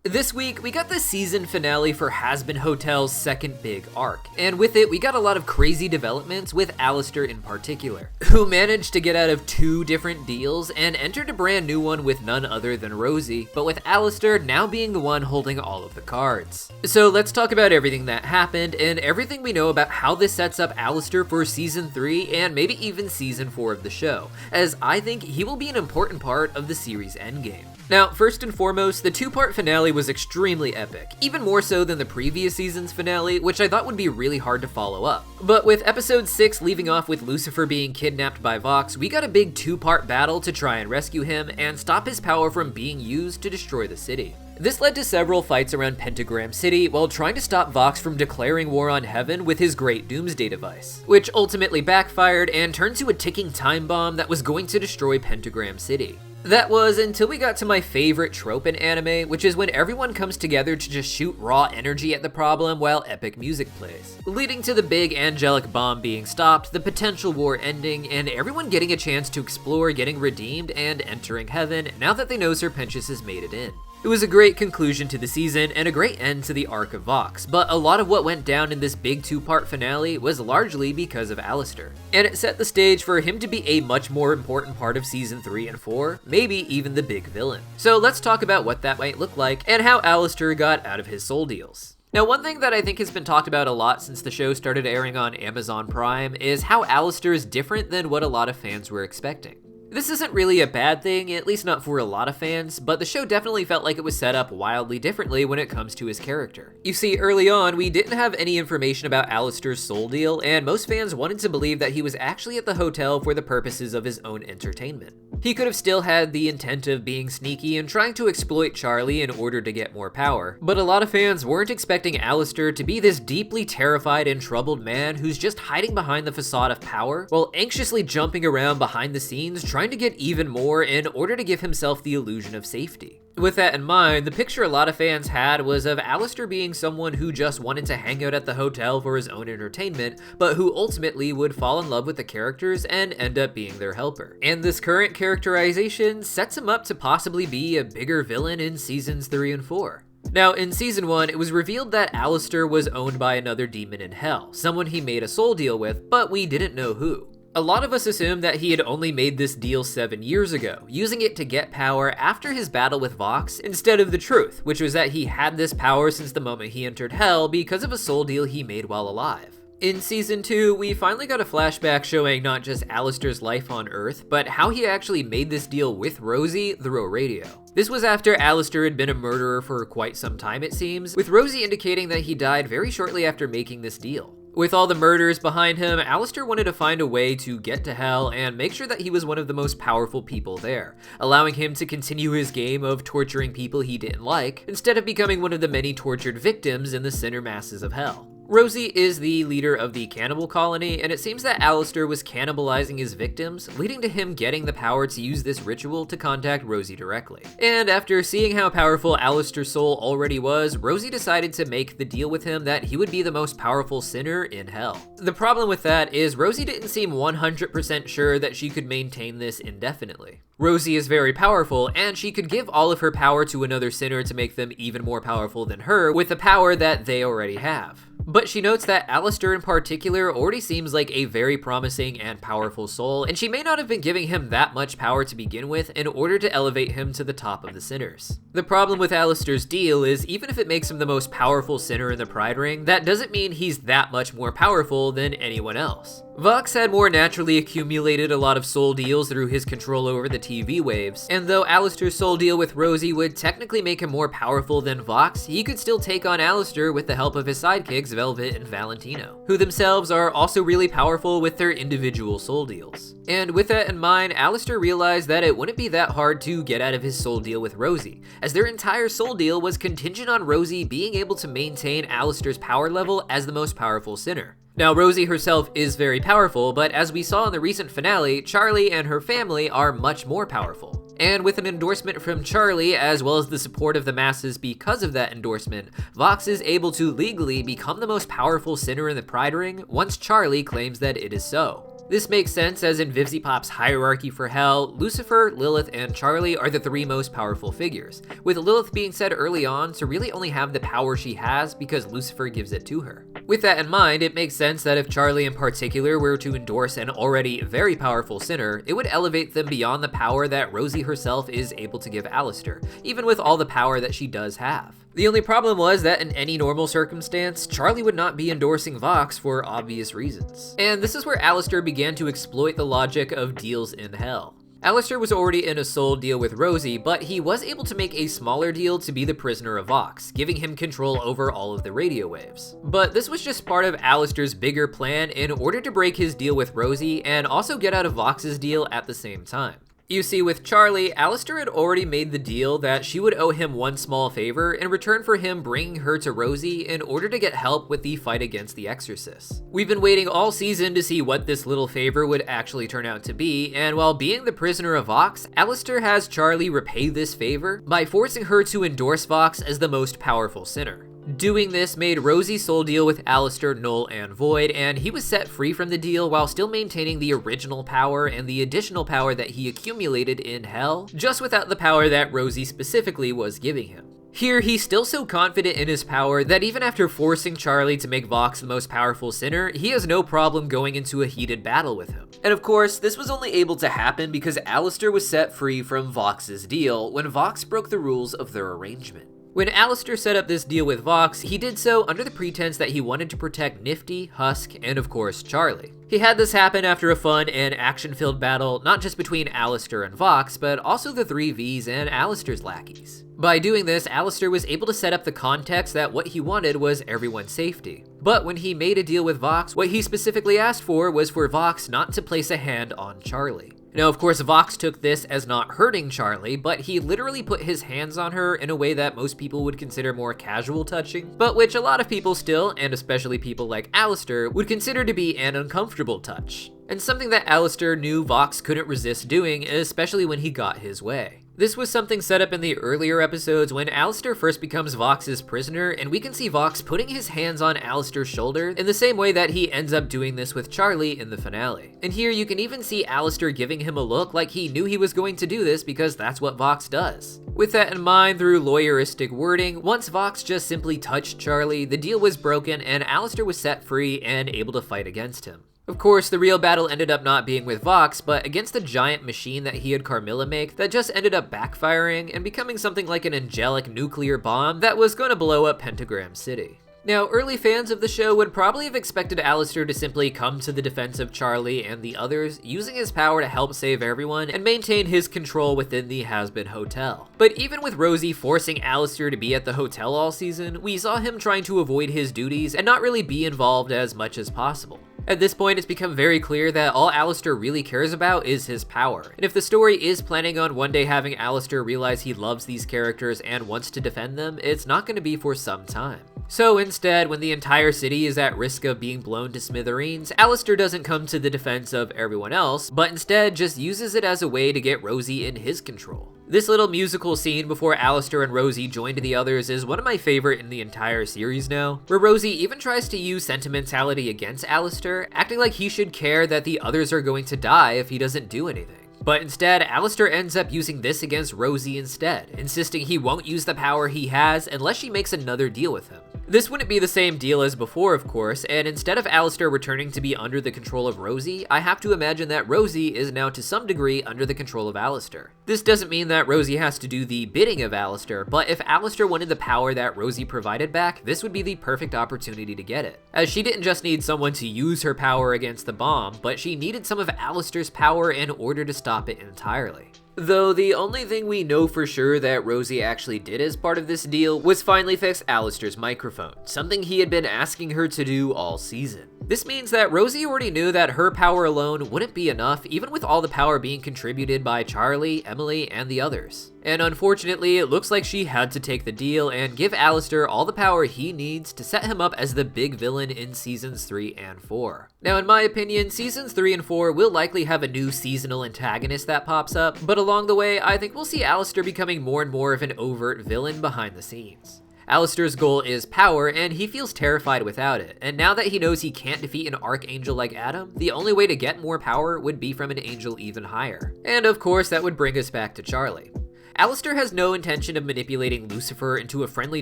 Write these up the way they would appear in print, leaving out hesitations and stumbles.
This week, we got the season finale for Hazbin Hotel's second big arc, and with it, we got a lot of crazy developments with Alastor in particular, who managed to get out of 2 different deals and entered a brand new one with none other than Rosie, but with Alastor now being the one holding all of the cards. So let's talk about everything that happened and everything we know about how this sets up Alastor for season 3 and maybe even season 4 of the show, as I think he will be an important part of the series' endgame. Now, first and foremost, the 2-part finale was extremely epic, even more so than the previous season's finale, which I thought would be really hard to follow up. But with episode 6 leaving off with Lucifer being kidnapped by Vox, we got a big 2-part battle to try and rescue him and stop his power from being used to destroy the city. This led to several fights around Pentagram City while trying to stop Vox from declaring war on Heaven with his great doomsday device, which ultimately backfired and turned to a ticking time bomb that was going to destroy Pentagram City. That was until we got to my favorite trope in anime, which is when everyone comes together to just shoot raw energy at the problem while epic music plays, leading to the big angelic bomb being stopped, the potential war ending, and everyone getting a chance to explore getting redeemed and entering heaven now that they know Sir Pentious has made it in. It was a great conclusion to the season and a great end to the arc of Vox, but a lot of what went down in this big 2-part finale was largely because of Alastor, and it set the stage for him to be a much more important part of season 3 and 4, maybe even the big villain. So let's talk about what that might look like and how Alastor got out of his soul deals. Now, one thing that I think has been talked about a lot since the show started airing on Amazon Prime is how Alastor is different than what a lot of fans were expecting. This isn't really a bad thing, at least not for a lot of fans, but the show definitely felt like it was set up wildly differently when it comes to his character. You see, early on, we didn't have any information about Alastor's soul deal, and most fans wanted to believe that he was actually at the hotel for the purposes of his own entertainment. He could have still had the intent of being sneaky and trying to exploit Charlie in order to get more power, but a lot of fans weren't expecting Alastor to be this deeply terrified and troubled man who's just hiding behind the facade of power, while anxiously jumping around behind the scenes trying to get even more in order to give himself the illusion of safety. With that in mind, the picture a lot of fans had was of Alastor being someone who just wanted to hang out at the hotel for his own entertainment, but who ultimately would fall in love with the characters and end up being their helper. And this current characterization sets him up to possibly be a bigger villain in seasons 3 and 4. Now, in season 1, it was revealed that Alastor was owned by another demon in hell, someone he made a soul deal with, but we didn't know who. A lot of us assumed that he had only made this deal 7 years ago, using it to get power after his battle with Vox, instead of the truth, which was that he had this power since the moment he entered Hell because of a soul deal he made while alive. In season 2, we finally got a flashback showing not just Alastor's life on Earth, but how he actually made this deal with Rosie through a radio. This was after Alastor had been a murderer for quite some time, it seems, with Rosie indicating that he died very shortly after making this deal. With all the murders behind him, Alastor wanted to find a way to get to Hell and make sure that he was one of the most powerful people there, allowing him to continue his game of torturing people he didn't like, instead of becoming one of the many tortured victims in the sinner masses of Hell. Rosie is the leader of the cannibal colony, and it seems that Alastor was cannibalizing his victims, leading to him getting the power to use this ritual to contact Rosie directly. And after seeing how powerful Alastor's soul already was, Rosie decided to make the deal with him that he would be the most powerful sinner in Hell. The problem with that is Rosie didn't seem 100% sure that she could maintain this indefinitely. Rosie is very powerful, and she could give all of her power to another sinner to make them even more powerful than her with the power that they already have. But she notes that Alastor in particular already seems like a very promising and powerful soul, and she may not have been giving him that much power to begin with in order to elevate him to the top of the sinners. The problem with Alastor's deal is even if it makes him the most powerful sinner in the Pride Ring, that doesn't mean he's that much more powerful than anyone else. Vox had more naturally accumulated a lot of soul deals through his control over the TV waves, and though Alastor's soul deal with Rosie would technically make him more powerful than Vox, he could still take on Alastor with the help of his sidekicks Velvet and Valentino, who themselves are also really powerful with their individual soul deals. And with that in mind, Alastor realized that it wouldn't be that hard to get out of his soul deal with Rosie, as their entire soul deal was contingent on Rosie being able to maintain Alastor's power level as the most powerful sinner. Now, Rosie herself is very powerful, but as we saw in the recent finale, Charlie and her family are much more powerful. And with an endorsement from Charlie, as well as the support of the masses because of that endorsement, Vox is able to legally become the most powerful sinner in the Pride Ring once Charlie claims that it is so. This makes sense as in Vivziepop's hierarchy for Hell, Lucifer, Lilith, and Charlie are the three most powerful figures, with Lilith being said early on to really only have the power she has because Lucifer gives it to her. With that in mind, it makes sense that if Charlie in particular were to endorse an already very powerful sinner, it would elevate them beyond the power that Rosie herself is able to give Alastor, even with all the power that she does have. The only problem was that in any normal circumstance, Charlie would not be endorsing Vox for obvious reasons. And this is where Alastor began to exploit the logic of deals in Hell. Alastor was already in a soul deal with Rosie, but he was able to make a smaller deal to be the prisoner of Vox, giving him control over all of the radio waves. But this was just part of Alastor's bigger plan in order to break his deal with Rosie and also get out of Vox's deal at the same time. You see, with Charlie, Alastor had already made the deal that she would owe him one small favor in return for him bringing her to Rosie in order to get help with the fight against the Exorcists. We've been waiting all season to see what this little favor would actually turn out to be, and while being the prisoner of Vox, Alastor has Charlie repay this favor by forcing her to endorse Vox as the most powerful sinner. Doing this made Rosie's soul deal with Alastor null and void, and he was set free from the deal while still maintaining the original power and the additional power that he accumulated in Hell, just without the power that Rosie specifically was giving him. Here, he's still so confident in his power that even after forcing Charlie to make Vox the most powerful sinner, he has no problem going into a heated battle with him. And of course, this was only able to happen because Alastor was set free from Vox's deal when Vox broke the rules of their arrangement. When Alastor set up this deal with Vox, he did so under the pretense that he wanted to protect Nifty, Husk, and of course Charlie. He had this happen after a fun and action-filled battle, not just between Alastor and Vox, but also the three Vs and Alastor's lackeys. By doing this, Alastor was able to set up the context that what he wanted was everyone's safety. But when he made a deal with Vox, what he specifically asked for was for Vox not to place a hand on Charlie. Now, of course, Vox took this as not hurting Charlie, but he literally put his hands on her in a way that most people would consider more casual touching, but which a lot of people still, and especially people like Alastor, would consider to be an uncomfortable touch. And something that Alastor knew Vox couldn't resist doing, especially when he got his way. This was something set up in the earlier episodes when Alastor first becomes Vox's prisoner, and we can see Vox putting his hands on Alastor's shoulder in the same way that he ends up doing this with Charlie in the finale. And here you can even see Alastor giving him a look like he knew he was going to do this because that's what Vox does. With that in mind, through lawyeristic wording, once Vox just simply touched Charlie, the deal was broken and Alastor was set free and able to fight against him. Of course, the real battle ended up not being with Vox, but against the giant machine that he had Carmilla make that just ended up backfiring and becoming something like an angelic nuclear bomb that was going to blow up Pentagram City. Now, early fans of the show would probably have expected Alastor to simply come to the defense of Charlie and the others, using his power to help save everyone and maintain his control within the Hazbin hotel. But even with Rosie forcing Alastor to be at the hotel all season, we saw him trying to avoid his duties and not really be involved as much as possible. At this point, it's become very clear that all Alastor really cares about is his power. And if the story is planning on one day having Alastor realize he loves these characters and wants to defend them, it's not going to be for some time. So instead, when the entire city is at risk of being blown to smithereens, Alastor doesn't come to the defense of everyone else, but instead just uses it as a way to get Rosie in his control. This little musical scene before Alastor and Rosie join the others is one of my favorite in the entire series now, where Rosie even tries to use sentimentality against Alastor, acting like he should care that the others are going to die if he doesn't do anything. But instead, Alastor ends up using this against Rosie instead, insisting he won't use the power he has unless she makes another deal with him. This wouldn't be the same deal as before, of course, and instead of Alastor returning to be under the control of Rosie, I have to imagine that Rosie is now to some degree under the control of Alastor. This doesn't mean that Rosie has to do the bidding of Alastor, but if Alastor wanted the power that Rosie provided back, this would be the perfect opportunity to get it. As she didn't just need someone to use her power against the bomb, but she needed some of Alastor's power in order to stop it entirely. Though the only thing we know for sure that Rosie actually did as part of this deal was finally fix Alastor's microphone, something he had been asking her to do all season. This means that Rosie already knew that her power alone wouldn't be enough, even with all the power being contributed by Charlie, Emily, and the others. And unfortunately, it looks like she had to take the deal and give Alastor all the power he needs to set him up as the big villain in seasons 3 and 4. Now, in my opinion, seasons 3 and 4 will likely have a new seasonal antagonist that pops up, but along the way, I think we'll see Alastor becoming more and more of an overt villain behind the scenes. Alastor's goal is power, and he feels terrified without it, and now that he knows he can't defeat an archangel like Adam, the only way to get more power would be from an angel even higher. And of course, that would bring us back to Charlie. Alastor has no intention of manipulating Lucifer into a friendly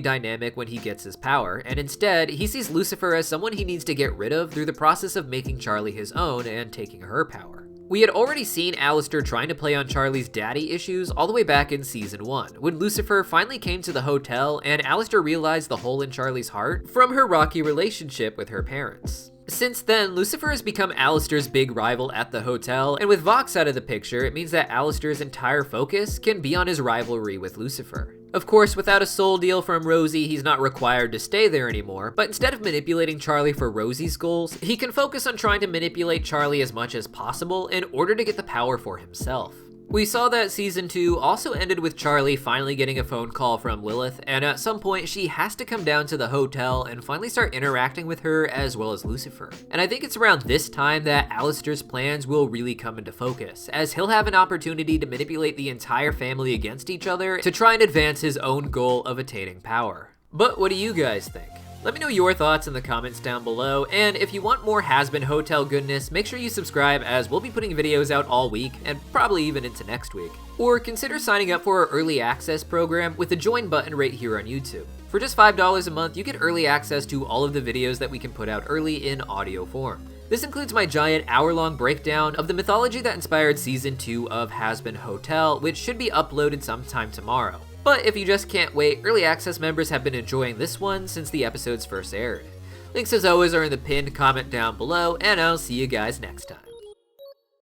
dynamic when he gets his power, and instead, he sees Lucifer as someone he needs to get rid of through the process of making Charlie his own and taking her power. We had already seen Alastor trying to play on Charlie's daddy issues all the way back in season 1, when Lucifer finally came to the hotel and Alastor realized the hole in Charlie's heart from her rocky relationship with her parents. Since then, Lucifer has become Alastor's big rival at the hotel, and with Vox out of the picture, it means that Alastor's entire focus can be on his rivalry with Lucifer. Of course, without a soul deal from Rosie, he's not required to stay there anymore, but instead of manipulating Charlie for Rosie's goals, he can focus on trying to manipulate Charlie as much as possible in order to get the power for himself. We saw that season 2 also ended with Charlie finally getting a phone call from Lilith, and at some point she has to come down to the hotel and finally start interacting with her as well as Lucifer. And I think it's around this time that Alastor's plans will really come into focus, as he'll have an opportunity to manipulate the entire family against each other to try and advance his own goal of attaining power. But what do you guys think? Let me know your thoughts in the comments down below, and if you want more Hazbin Hotel goodness, make sure you subscribe as we'll be putting videos out all week, and probably even into next week. Or consider signing up for our early access program with the join button right here on YouTube. For just $5 a month, you get early access to all of the videos that we can put out early in audio form. This includes my giant hour-long breakdown of the mythology that inspired season 2 of Hazbin Hotel, which should be uploaded sometime tomorrow. But if you just can't wait, early access members have been enjoying this one since the episodes first aired. Links as always are in the pinned comment down below, and I'll see you guys next time.